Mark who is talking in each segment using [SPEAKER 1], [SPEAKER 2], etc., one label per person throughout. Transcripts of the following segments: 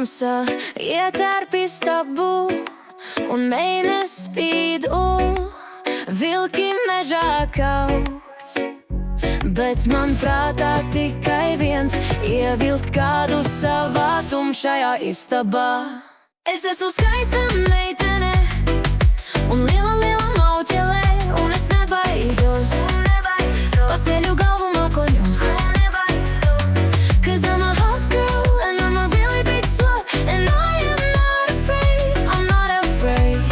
[SPEAKER 1] tumsa ietērp istabu un mēnes spīd vilki mežā kaukts. Bet man prātā tikai viens ievilkt kādu savā tumšajā istabā. Es esmu skaista meitene un liela mauķele, un es nebaidos, paceļu galvu mākoņos. Cause I'm a hot girl and I'm a really big slut, and I am not afraid, I'm not afraid.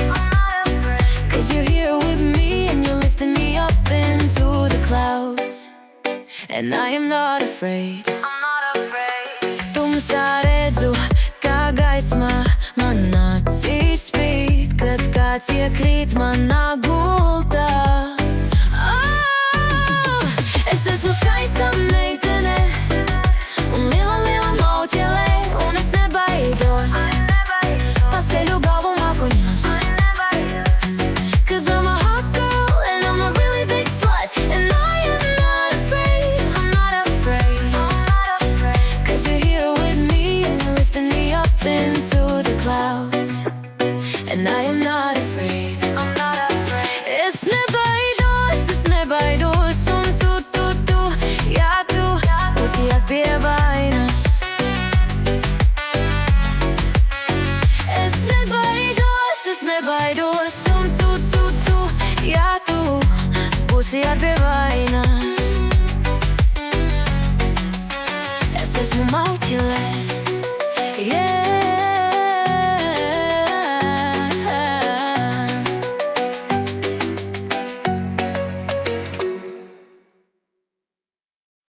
[SPEAKER 1] Cause you're here with me and you're lifting me up into the clouds, and I am not afraid. Tumsā redzu, kā gaisma manā acīs spīd, kad kāds iekrīt manā gultā. Es esmu skaista meitene un liela mauķele, un es nebaidos, paceļu galvu mākoņos. Cause I'm a hot girl and I'm a really big slut, and I am not afraid, I'm not afraid. Cause you're here with me and you're lifting me up into the clouds, and I am not afraid, I'm not afraid. Es nebaidos, un tu, jā tu, būsi pie vainas. Es nebaidos, un tu, jā tu, būsi pie vainas. Es esmu mauķele, yeah.